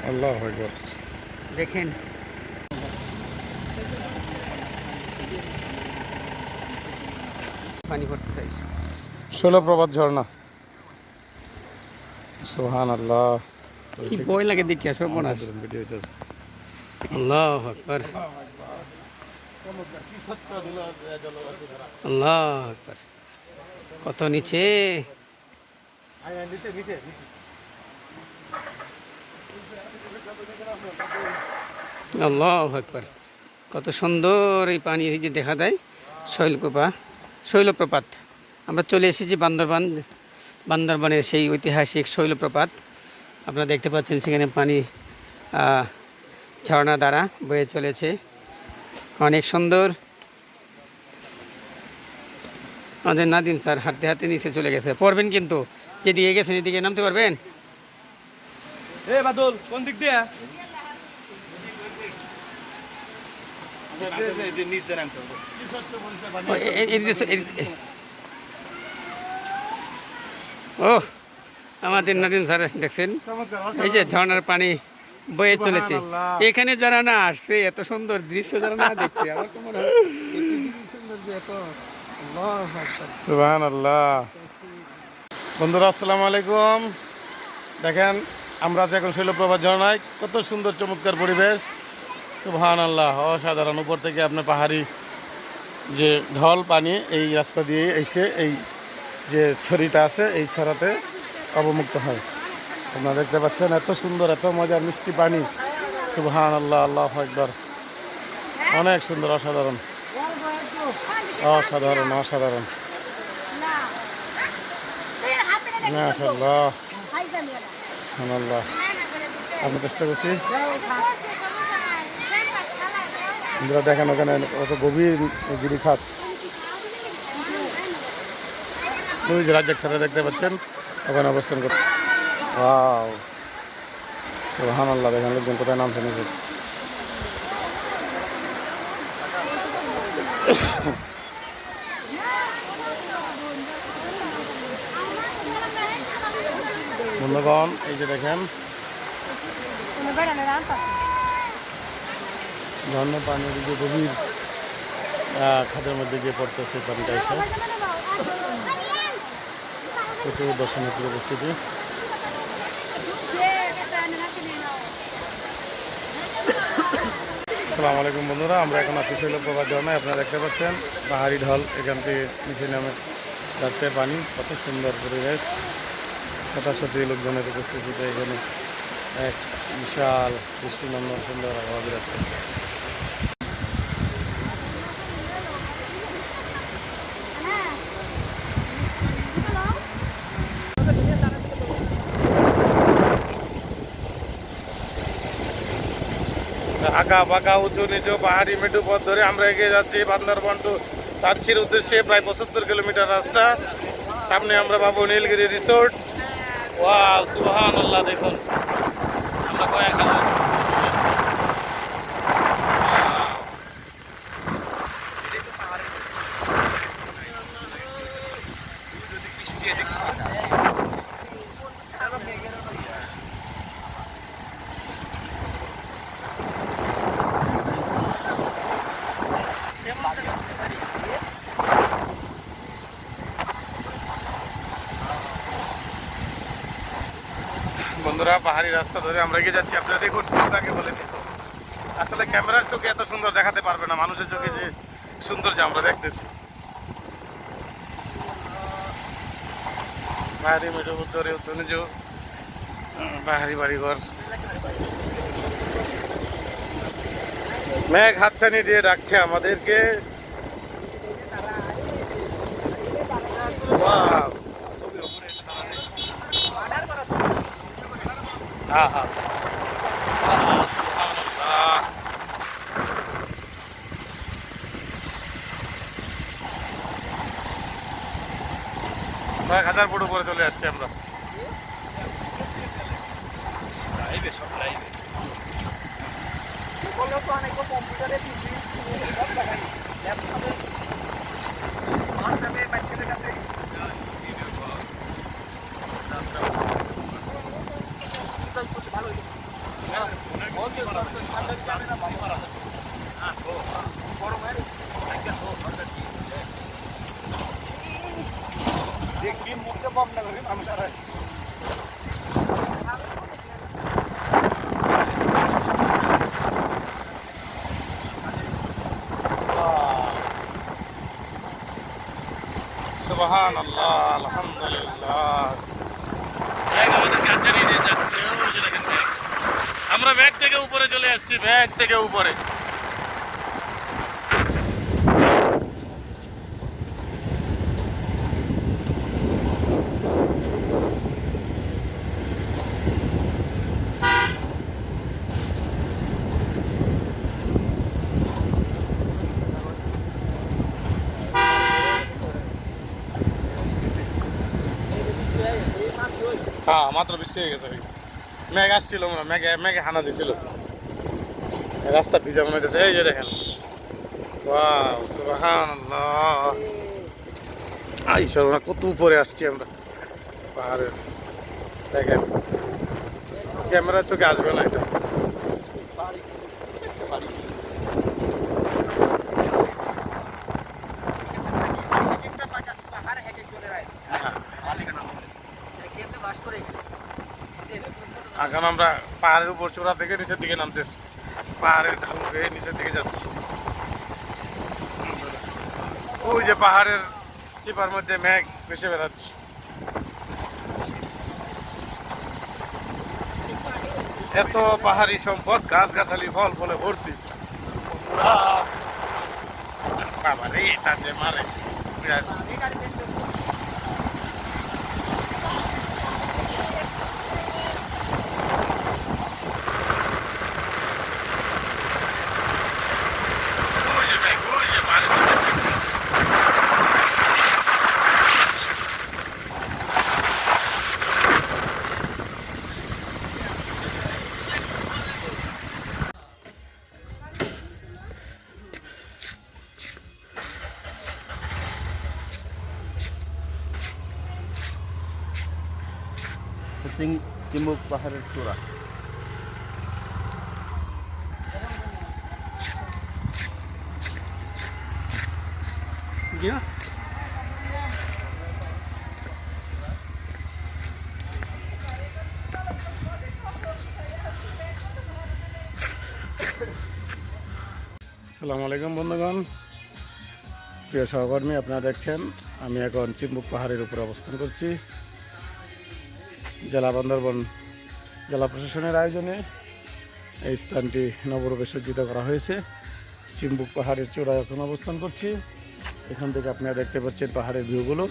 আল্লাহু আকবার। দেখেন পানি পড়তে চাইছে। শৈলপ্রপাত ঝর্ণা। সুবহানাল্লাহ। কি ভয় লাগে দেখি আসলে বোনাস। ভিডিও হইতেছে। আল্লাহু আকবার, আল্লাহু আকবার। কত নিচে, আল্লাহু আকবার। কত সুন্দর এই পানি এই যে দেখা দেয় শৈলপ্রপাত। আমরা চলে এসেছি বান্দরবানের সেই ঐতিহাসিক শৈলপ্রপাত। আপনারা দেখতে পাচ্ছেন সেখানে পানি ঝর্ণা দ্বারা বয়ে চলেছে, অনেক সুন্দর। আমাদের নাদিম স্যার হাঁটতে হাঁটতে নিচে চলে গেছে, পড়বেন কিন্তু যেদিকে গেছেন এদিকে নামতে পারবেন। বাদল কোন দিক দিয়ে ও আমাদের নাদিম স্যার দেখছেন এই যে ঝর্ণার পানি বয়ে চলেছে। এখানে যারা না আসছে, এত সুন্দর দৃশ্য যারা না দেখছে, আমার তো মনে হয় সুন্দর যে এত। সুবহানাল্লাহ। বন্ধুরা আসসালামু আলাইকুম। দেখেন আমরা আছি এখন শৈলপ্রপাত ঝর্ণায়। কত সুন্দর চমৎকার পরিবেশ, সুবহানাল্লাহ, অসাধারণ। উপর থেকে আপনার পাহাড়ি যে ঢল পানি এই রাস্তা দিয়ে এসে এই যে ছড়িটা আছে এই ছড়াতে অবমুক্ত হয়। আপনারা দেখতে পাচ্ছেন এত সুন্দর, এত মজার মিষ্টি পানি। সুবহানাল্লাহ, আল্লাহু আকবার। অনেক সুন্দর, অসাধারণ, অসাধারণ, অসাধারণ। মাশাআল্লাহ, সুবহানাল্লাহ। আমি চেষ্টা করছি বন্ধুরা, দেখেন ওখানে কত গভীর গিরিখাত। ওই যে রাজ্জাক স্যার দেখতে পাচ্ছেন ওখানে অবস্থান করছে। ওয়াও, সুবহানাল্লাহ। দেখেন লোকজন কোথায় নামছে নিচে। বন্ধুগণ এই যে দেখেন ঝর্ণা পানির যে গভীর খাদের মধ্যে গিয়ে পড়তেছে পানিটা এসে। প্রচুর দর্শনার্থীর উপস্থিতি। আসসালামু আলাইকুম বন্ধুরা, আমরা এখন আছি শৈলপ্রপাত ঝর্ণায়। আপনারা দেখতে পাচ্ছেন পাহাড়ি ঢল এখান থেকে নিচে নামে যাচ্ছে পানি। কত সুন্দর পরিবেশ, শত শত লোকজনের উপস্থিতিতে এখানে এক বিশাল দৃষ্টিনন্দন সুন্দর আবহাওয়া বিরাজ করছে। আঁকা বাঁকা উঁচু নিচু পাহাড়ি মেঠু পথ ধরে আমরা এগিয়ে যাচ্ছি বান্দরবান টু তানচির উদ্দেশ্যে। প্রায় 75 কিলোমিটার রাস্তা। সামনে আমরা পাবো নীলগিরি রিসোর্ট। ওয়াও, সুবহানাল্লাহ। দেখুন আমরা কয়েক হাজার বন্ধুরা পাহাড়ি রাস্তা ধরে আমরা এগিয়ে যাচ্ছি। আপনারা দেখুন কাকে বলে দেখুন, আসলে ক্যামেরার চোখে এত সুন্দর দেখাতে পারবে না, মানুষের চোখে যে সৌন্দর্য আমরা দেখতেছি। পাহাড়ি মেঠো ধরে উঁচু নিচু পাহাড়ি বাড়িঘর, মেঘ হাতছানি দিয়ে ডাকছে আমাদেরকে। ওয়াও, হ্যাঁ হ্যাঁ, সুবহানাল্লাহ। 1000 ফুট উপরে চলে আসছি আমরা। সুবহানাল্লাহ, আলহামদুলিল্লাহ। ব্যাগ আমাদের কাছে নিয়ে যাচ্ছে, ওই যে দেখেন ব্যাগ। আমরা ব্যাগ থেকে উপরে চলে আসছি, ব্যাগ থেকে উপরে। হ্যাঁ, মাত্র বৃষ্টি হয়ে গেছে। মেঘ আসছিল, মেঘে মেঘে হানা দিছিল, রাস্তা ভিজা মনে হইতেছে। এই যে দেখেন, ওয়াও, সুবহানাল্লাহ। আই সর্বনা, কত উপরে আসছি আমরা পাহাড়ের। দেখেন, ক্যামেরা চোখে আসবে না এটা। এখন আমরা পাহাড়ের উপর চূড়া থেকে নিচের দিকে নামতেছি, পাহাড়ের ঢাল বেয়ে নিচের দিকে যাচ্ছি। ওই যে পাহাড়ের চিপার মধ্যে মেঘ ভেসে বেড়াচ্ছে। এত পাহাড়ি সম্পদ, গাছগাছালি, ফল ফলে ভর্তি। বাবা রে, এটা যে মারে বিরাট। ওই যে মেঘ, ওই যে মারে। চিম্বুক পাহাড়ের চূড়া। গিয়া আসসালামু আলাইকুম বন্ধুগণ, প্রিয় সহকর্মী, আপনারা দেখছেন আমি এখন চিম্বুক পাহাড়ের উপর অবস্থান করছি। জেলা বান্দরবান জেলা প্রশাসনের আয়োজনে এই স্থানটি নবরূপে সজ্জিত করা হয়েছে। চিম্বুক পাহাড়ের চূড়ায় এখন অবস্থান করছি। এখান থেকে আপনারা দেখতে পাচ্ছেন পাহাড়ের ভিউগুলো,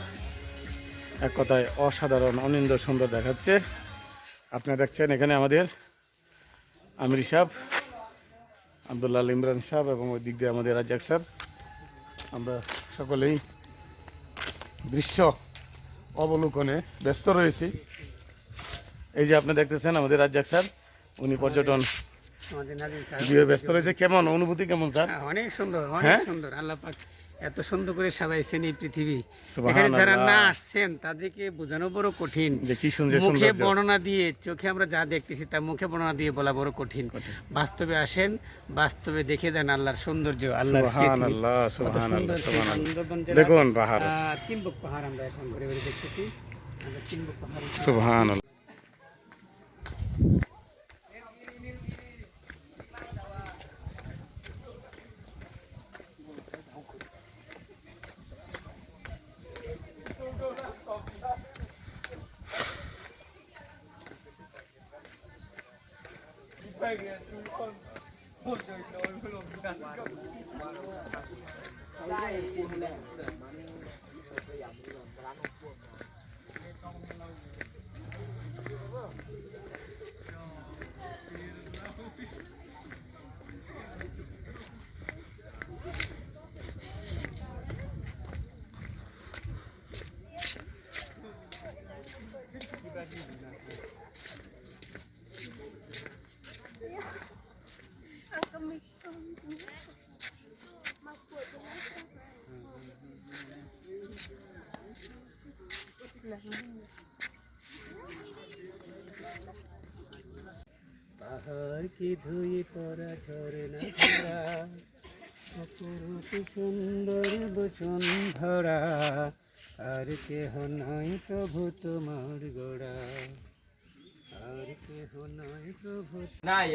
এক কথায় অসাধারণ, অনিন্দ্য সুন্দর দেখাচ্ছে। আপনারা দেখছেন এখানে আমাদের আমির সাহেব, আব্দুল্লাহ ইমরান সাহেব এবং ওই দিক দিয়ে আমাদের রাজ্জাক সাহেব। আমরা সকলেই দৃশ্য অবলোকনে ব্যস্ত রয়েছি। এই যে আপনি দেখতেছেন আমাদের রাজ্জাক স্যার, উনি পর্যটন আমাদের নাজিম স্যার দিয়ে ব্যস্ত রয়েছে। কেমন অনুভূতি, কেমন স্যার? অনেক সুন্দর, অনেক হ্যাঁ? সুন্দর। আল্লাহ পাক এত সুন্দর করে সাজাইছেন এই পৃথিবী। সুবহানাল্লাহ। এখানে যারা না আসছেন তাদেরকে বোঝানো বড় কঠিন। যে কি সুন্দর মুখে সৌন্দর্য। বর্ণনা দিয়ে, চোখে আমরা যা দেখতেছি তা মুখে বর্ণনা দিয়ে বলা বড় কঠিন। বাস্তবে আসেন, বাস্তবে দেখে যান আল্লাহর সৌন্দর্য, আল্লাহর পৃথিবী। সুবহানাল্লাহ, কত সুবহানাল্লাহ, সুন্দর সুবহানাল্লাহ। সুন্দরবন জেলার, দেখুন পাহাড়, চিম্বুক পাহাড় আমরা এখন ঘুরে ঘুরে দেখতেছি। আমরা চিম্বুক পাহাড় সুবহানাল্লাহ। পাহাড় কি ধুয়ে পড়া ঝরনা ধরা, অপরূপ সুন্দর বসুন্ধরা, আর কেহ নাই প্রভু তোমার গোড়া, আর কেহ নাই প্রভু নাই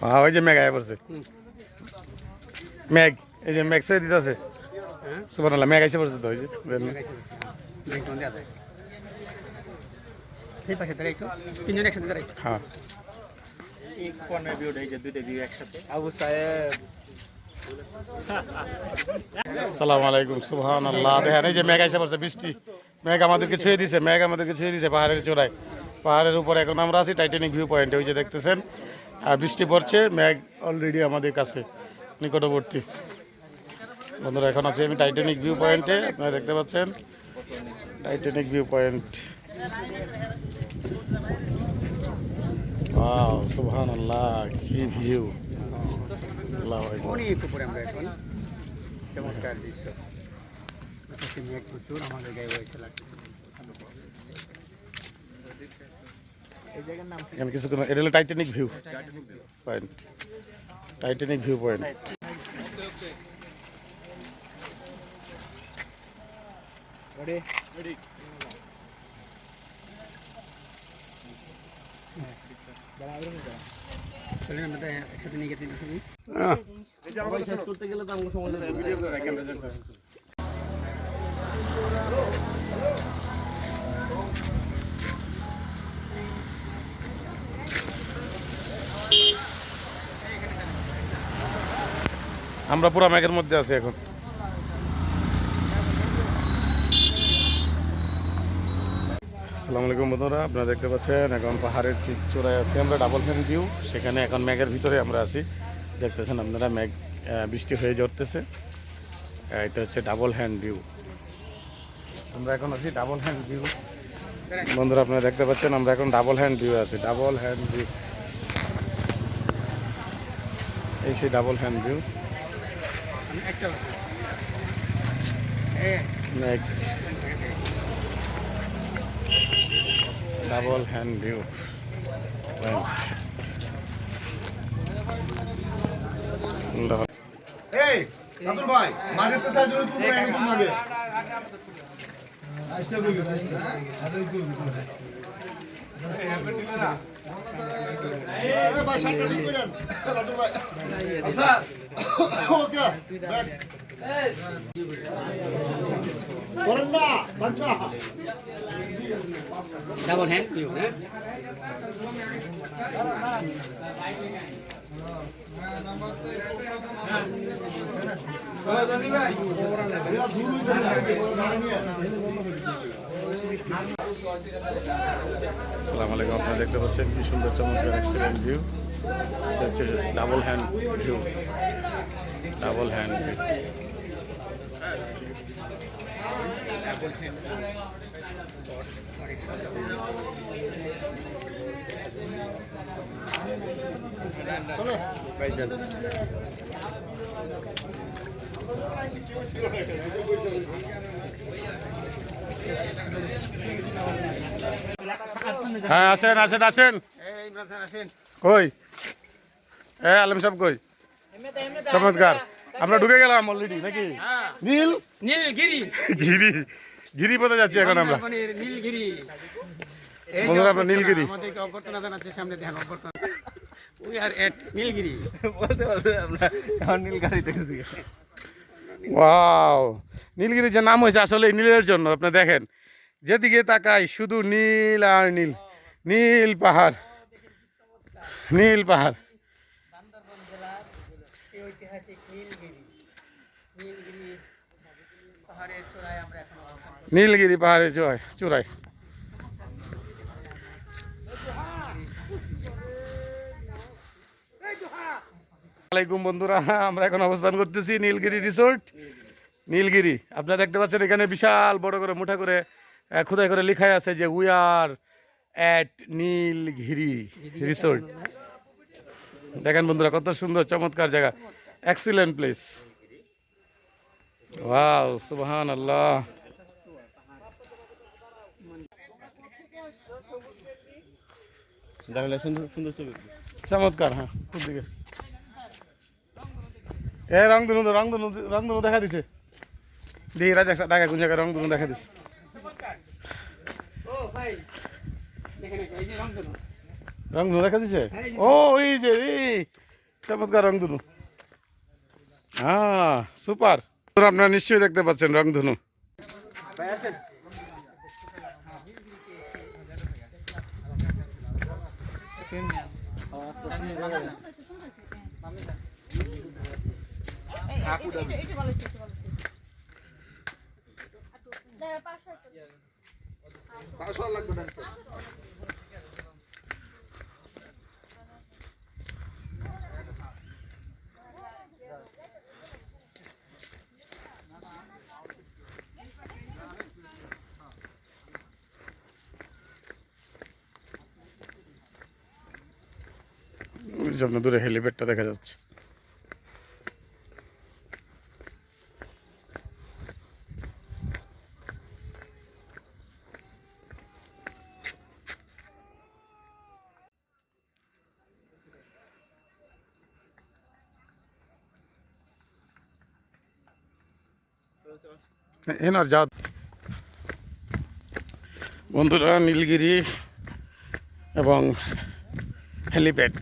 হ্যাঁ ওই যে ম্যাগ আয়া পড়ছে, ম্যাগ এই যে ম্যাগ সই দিতেছে সুবহানাল্লাহ, ম্যাগ আইসে পড়ছে তো ওই যে এই পাশে দাঁড়াই একটু, তিনজন একসাথে দাঁড়াই। হ্যাঁ এই কর্নার ভিউটা এই যে দুইটা ভিউ একসাথে। আবু সাহেব আসসালামু আলাইকুম, সুবহানাল্লাহ। দেখেন এই যে ম্যাগ আইসে পড়ছে, বৃষ্টি ম্যাগ আমাদেরকে ছুঁয়ে দিছে, ম্যাগ আমাদেরকে ছুঁয়ে দিছে পাহাড়ের চূড়ায়। পাহাড়ের উপরে এখন আমরা আছি টাইটানিক ভিউ পয়েন্টে, ওই যে দেখতেছেন, আর বৃষ্টি পড়ছে, ম্যাগ অলরেডি আমাদের কাছে নিকটবর্তী। বন্ধুরা এখন আছি আমি টাইটানিক ভিউ পয়েন্টে, আপনারা দেখতে পাচ্ছেন টাইটানিক ভিউ পয়েন্ট। ওয়াও সুবহানাল্লাহ, কি ভিউ! আল্লাহু আকবার। অনেক উপরে আমরা এখন, চমৎকার দৃশ্য। মেঘ প্রচুর আমাদের গায়ে বইতে লাগছে। এখানে কিছুক্ষণ এটা হলো Titanic view point, Titanic view point. চলেন আমরা একসাথে নিয়ে গেতে ছবি। আমরা পুরা ম্যাগের মধ্যে আছি এখন। আসসালামু আলাইকুম বন্ধুরা, আপনারা দেখতে পাচ্ছেন এখন পাহাড়ের ঠিক চূড়ায় আছি আমরা, ডাবল ফ্যান ভিউ। সেখানে এখন ম্যাগের ভিতরে আমরা আছি, দেখতেছেন আপনারা, ম্যাগ বৃষ্টি হয়ে ঝরতেছে। এটা হচ্ছে ডাবল হ্যান্ড ভিউ, আমরা এখন আছি ডাবল হ্যান্ড ভিউ। বন্ধুরা আপনারা দেখতে পাচ্ছেন আমরা এখন ডাবল হ্যান্ড ভিউ আছি, ডাবল হ্যান্ড ভিউ, এই সেই ডাবল হ্যান্ড ভিউ। একটা ম্যাগ ডাবল হ্যান্ড ভিউ পয়েন্ট। এই আব্দুল ভাই মাঝে তো সাইজ হলো তুমি এনে তুমি মাঝে আইসটা কই গেছে আরে কই গেছে এই ভাই সাইড করে করেন আব্দুল ভাই স্যার ওকে ব্যাক করেন না বাচ্চা ডাবল হ্যান্ড ভিউ না? আসসালামু আলাইকুম, আপনারা দেখতে পাচ্ছেন কি সুন্দর চমৎকার এক্সিলেন্ট ভিউ। এটা হচ্ছে double hand view, double hand view. হ্যাঁ আসেন আসেন আসেন, এই ইমরান স্যার আসেন। কই আলম সাহেব কই? চমৎকার, আমরা ঢুকে গেলাম অলরেডি নাকি? নীল নীলগিরি, গিরি, গিরি পথে যাচ্ছি এখন আমরা। মন্দারমণির নীলগিরি। এই বন্ধুরা আমরা নীলগিরি, আমাদেরকে অভ্যর্থনা জানাচ্ছে, সামনে দেখেন অভ্যর্থনা। উই আর এট নীলগিরি। বলতে বলতে আমরা এখন নীল গাড়িতে গেছি। ওয়াও, নীলগিরি যে নাম হয়েছে আসলে এই নীলের জন্য। আপনি দেখেন যেদিকে তাকাই শুধু নীল আর নীল, নীল পাহাড়, নীল পাহাড়। বান্দরবান জেলার এই ঐতিহাসিক নীলগিরি, নীলগিরি পাহাড়ের চূড়ায় আমরা এখন অবস্থান করছি। নীলগিরি পাহাড়ের চূড়ায়। আলাইকুম বন্ধুরা, আমরা এখন অবস্থান করতেছি নীলগিরি রিসোর্ট, নীলগিরি। আপনারা দেখতে পাচ্ছেন এখানে বিশাল বড় করে মুঠা করে খোদাই করে লেখাই আছে যে we are at Nilgiri resort. দেখেন বন্ধুরা কত সুন্দর চমৎকার জায়গা, এক্সিলেন্ট প্লেস। ওয়াও সুবহানাল্লাহ। দেখলে সুন্দর সুন্দর ছবি। চমৎকার। হ্যাঁ খুব দিকে এ রংধনু দেখা দিছে। দেখি রাজা ঢাকা কোন জায়গায় রংধনু দেখা দিছে। ও ভাই দেখেন এই যে রংধনু। রংধনু দেখা দিছে। ও ওই যে এই চমৎকার রংধনু। হ্যাঁ সুপার। আপনারা নিশ্চয়ই দেখতে পাচ্ছেন রংধনু। ভাই আসেন। ওই জন্য দূরে হেলিপ্যাডটা দেখা যাচ্ছে। এনার যা বন্ধুরা নীলগিরি এবং হেলিপ্যাড।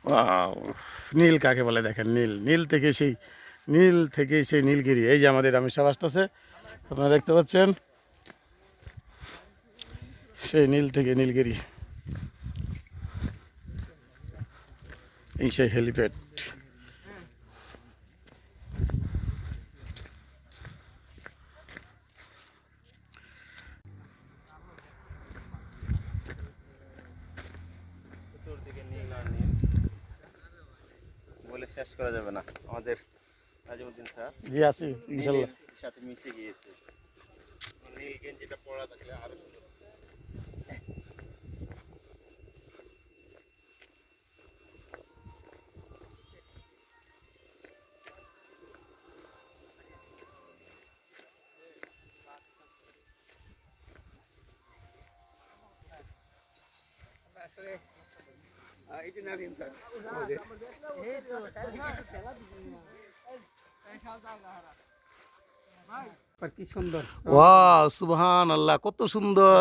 ওয়াও নীল কাকে বলে দেখেন, নীল থেকে সেই নীলগিরি। এই যে আমাদের রামেশ সাহেব আসতেছে, আপনারা দেখতে পাচ্ছেন সেই নীল থেকে নীলগিরি, এই সেই হেলিপ্যাড। চতুর্দিকে নীল আর নীল বলে শেষ করা যাবে না। আমাদের নাজিমুদ্দিন স্যার জি আছি ইনশাল্লাহ। নীলের সাথে মিশে গিয়েছে। নীল গেঞ্জিটা পরা থাকলে আরো সুন্দর। এই যে নাবিন স্যার কি সুন্দর। ওয়াও সুবহানাল্লাহ, কত সুন্দর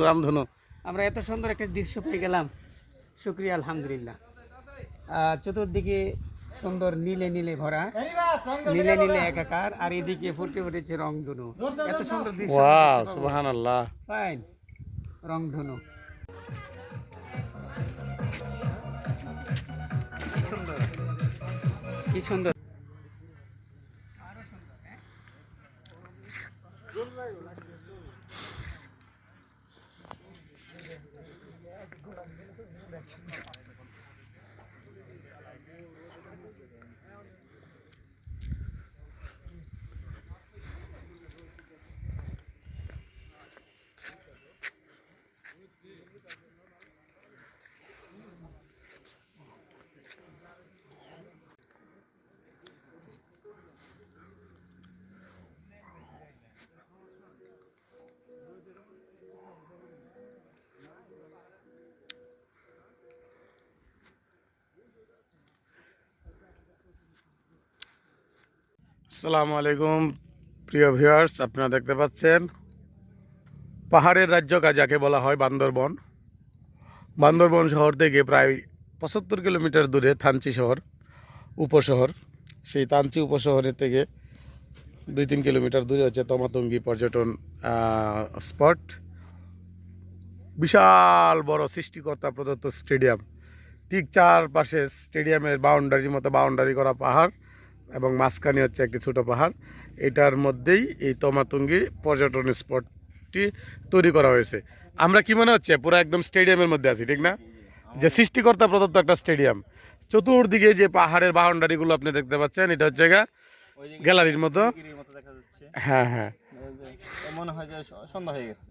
রামধনু। আমরা এত সুন্দর একটা দৃশ্য পেয়ে গেলাম, শুকরিয়া আলহামদুলিল্লাহ। চতুর্দিকে সুন্দর নীলে নীলে ভরা, নীলে নীলে একাকার, আর এদিকে ফুটে উঠেছে রংধনু। এত সুন্দর দৃশ্য। ওয়াও সুবহানাল্লাহ। ফাইন রংধনু কি সুন্দর। আসসালামু আলাইকুম প্রিয় ভিউয়ার্স, আপনারা দেখতে পাচ্ছেন পাহাড়ের রাজ্য যাকে বলা হয় বান্দরবন। বান্দরবন শহর থেকে প্রায় 75 কিলোমিটার দূরে থানচি শহর উপশহর। সেই থানচি উপশহরের থেকে 2-3 কিলোমিটার দূরে হচ্ছে তমাতঙ্গি পর্যটন স্পট। বিশাল বড় সৃষ্টিকর্তা প্রদত্ত স্টেডিয়াম, ঠিক চারপাশে স্টেডিয়ামের বাউন্ডারির মতো বাউন্ডারি করা পাহাড় এবং মাঝখানে হচ্ছে একটি ছোট পাহাড়। এটার মধ্যেই এই তমাতঙ্গি পর্যটন স্পটটি তৈরি করা হয়েছে। আমরা কি মনে হচ্ছে পুরো একদম স্টেডিয়ামের মধ্যে আছি, ঠিক না? যে সৃষ্টিকর্তা প্রদত্ত একটা স্টেডিয়াম। চতুর্দিকে যে পাহাড়ের বাউন্ডারিগুলো আপনি দেখতে পাচ্ছেন, এটা হচ্ছে গ্যালারির মতো। গিরির মতো দেখা যাচ্ছে। হ্যাঁ হ্যাঁ, মনে হয় যে সন্ধ্যা হয়ে গেছে।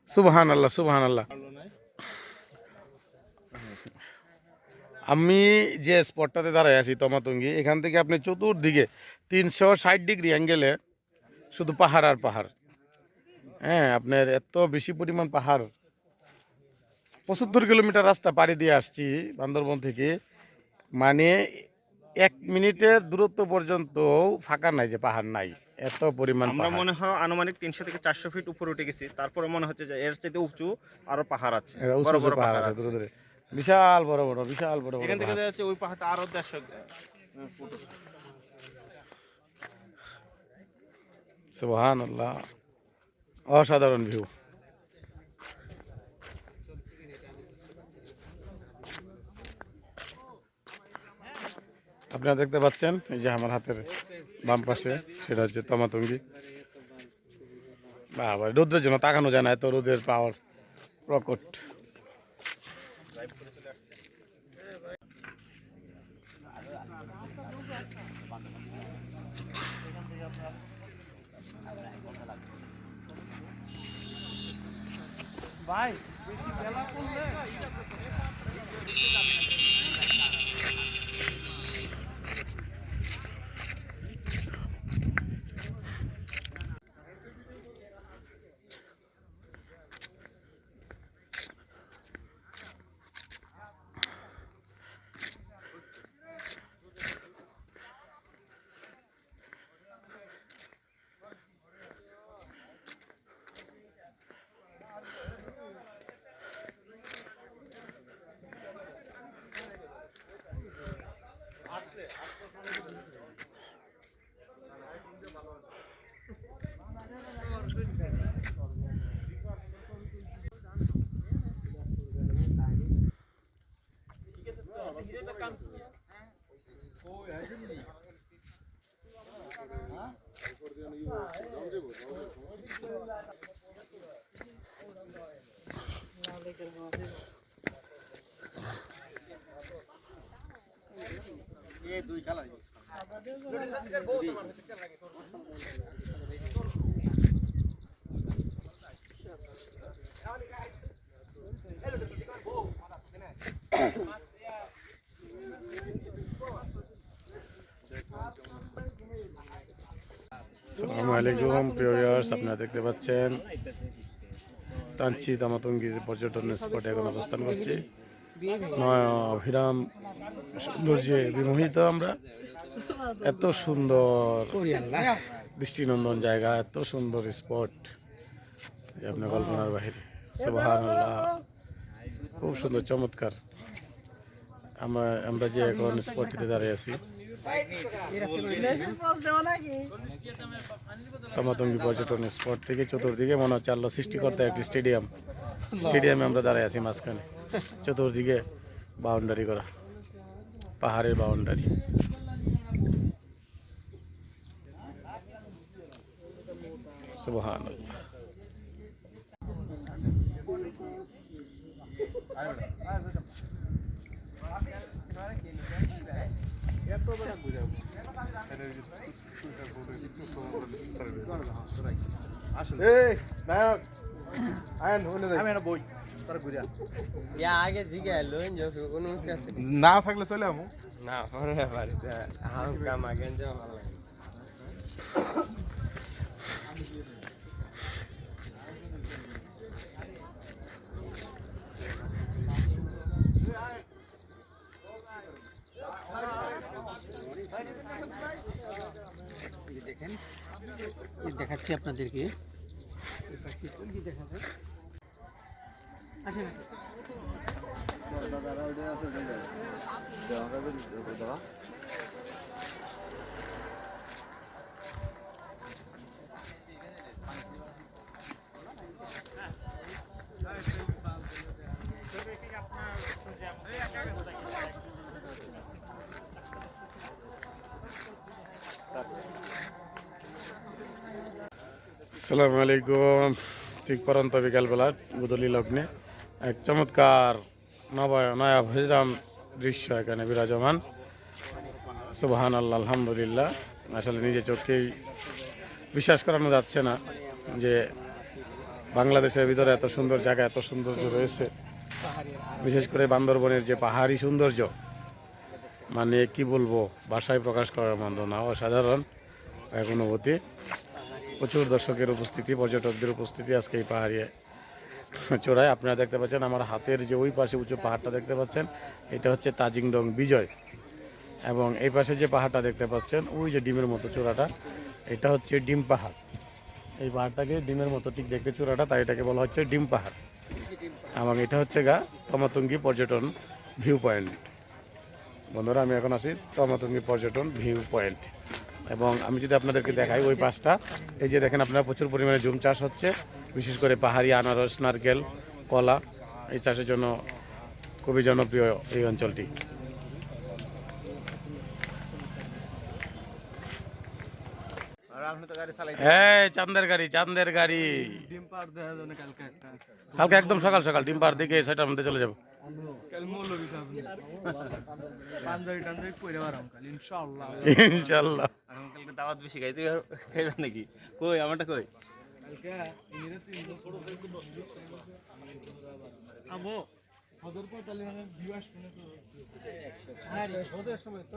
সুবহান আল্লাহ, সুবহান আল্লাহ। আমি যে স্পটটাতে দাঁড়ায় আছি তমাতঙ্গি, এখান থেকে আপনি চতুর্দিকে 360 ডিগ্রি অ্যাঙ্গেলে শুধু পাহাড় আর পাহাড়। হ্যাঁ, আপনার এত বেশি পরিমাণ পাহাড়। 75 কিলোমিটার রাস্তা পাড়ি দিয়ে আসছি বান্দরবন থেকে, মানে 1 মিনিটের দূরত্ব পর্যন্ত ফাঁকা নাই যে পাহাড় নাই, এত পরিমাণ আমরা পাহাড়। মনে হয় আনুমানিক 300 থেকে 400 ফিট উপরে উঠে গেছি। তারপরে মনে হচ্ছে যে এর চাইতে উঁচু আরো পাহাড় আছে, এরা উঁচু বড় উঁচু বড় পাহাড় আছে দূরে দূরে, বিশাল বড় বড়, বিশাল বড় বড় এখান থেকে পাহাড়। দেখা যাচ্ছে ওই পাহাড়টা আরো 150 ফুট। সুবহানাল্লাহ, অসাধারণ ভিউ। আপনারা দেখতে পাচ্ছেন এই যে আমার হাতের বাম পাশে, সেটা হচ্ছে তমাতঙ্গি। বাবা, রোদ্রের জন্য তাকানো যায় না, এত রোদের পাওয়ার প্রকট। আসসালামু আলাইকুম প্রিয় ভিউয়ার্স, আপনারা দেখতে পাচ্ছেন থানচি তমাতঙ্গি পর্যটন স্পটে এখন অবস্থান করছি। অভিরাম সৌন্দর্যে বিমোহিত আমরা। এত সুন্দর দৃষ্টিনন্দন জায়গা, এত সুন্দর স্পট যে আপনার কল্পনার বাহিরে। সুবহানাল্লাহ, খুব সুন্দর, চমৎকার। আমরা যে এখন স্পটটিতে দাঁড়িয়ে আছি, তমাতঙ্গি পর্যটন স্পট থেকে চতুর্দিকে মনে হচ্ছে আল্লাহ সৃষ্টিকর্তা একটি স্টেডিয়ামে আমরা দাঁড়িয়ে আছি মাঝখানে। চতুর্দিকে বাউন্ডারি করা, পাহাড়ের বাউন্ডারি। সুবহানাল্লাহ। আগে জিগে লোন যখন অনুমতি আছে না থাকলে চলে আমু না পরে বাড়িতে হাম কাম আগে যাওয়া ভালো লাগে। দেখেন এই দেখাচ্ছি আপনাদেরকে। এই পাশে কি দেখা যায়? আসেন। আসসালামু আলাইকুম। ঠিক পরন্ত বিকালবেলা গুদলি লগ্নে এক চমৎকার নয়া ভৈরাম দৃশ্য এখানে বিরাজমান। সুবহানাল্লাহ, আলহামদুলিল্লাহ। আসলে নিজে চোখেই বিশ্বাস করানো যাচ্ছে না যে বাংলাদেশের ভিতরে এত সুন্দর জায়গা, এত সৌন্দর্য রয়েছে। বিশেষ করে বান্দরবনের যে পাহাড়ি সৌন্দর্য, মানে কি বলবো, ভাষায় প্রকাশ করার মতো না। অসাধারণ এক অনুভূতি। প্রচুর দর্শকের উপস্থিতি, পর্যটকদের উপস্থিতি আজকে এই পাহাড়ি চূড়ায়। আপনারা দেখতে পাচ্ছেন আমার হাতের যে ওই পাশে উঁচু পাহাড়টা দেখতে পাচ্ছেন, এটা হচ্ছে তাজিংডং বিজয়। এবং এই পাশে যে পাহাড়টা দেখতে পাচ্ছেন, ওই যে ডিমের মতো চূড়াটা, এটা হচ্ছে ডিম পাহাড়। এই পাহাড়টাকে ডিমের মতো ঠিক দেখতে চূড়াটা, তাই এটাকে বলা হচ্ছে ডিম পাহাড়। এবং এটা হচ্ছে তমাতঙ্গী পর্যটন ভিউ পয়েন্ট। বন্ধুরা, আমি এখন আছি তমাতঙ্গী পর্যটন ভিউ পয়েন্ট। এবং আমি যদি আপনাদেরকে দেখাই ওই পাশটা, এই যে দেখেন আপনারা, প্রচুর পরিমাণে জুম চাষ হচ্ছে। বিশেষ করে পাহাড়ি আনারস, নারকেল, কলা, এই চাষের জন্য খুবই জনপ্রিয় এই অঞ্চলটি। হ্যাঁ, চাঁদের গাড়ি। কালকে একদম সকাল সকাল ডিম পাড় দিকে 6টার মধ্যে চলে যাবো। ইনশাল্লাহ। কালকে দাওয়াত বেশি খাইতে খাইবেন নাকি? কই আমারটা কই?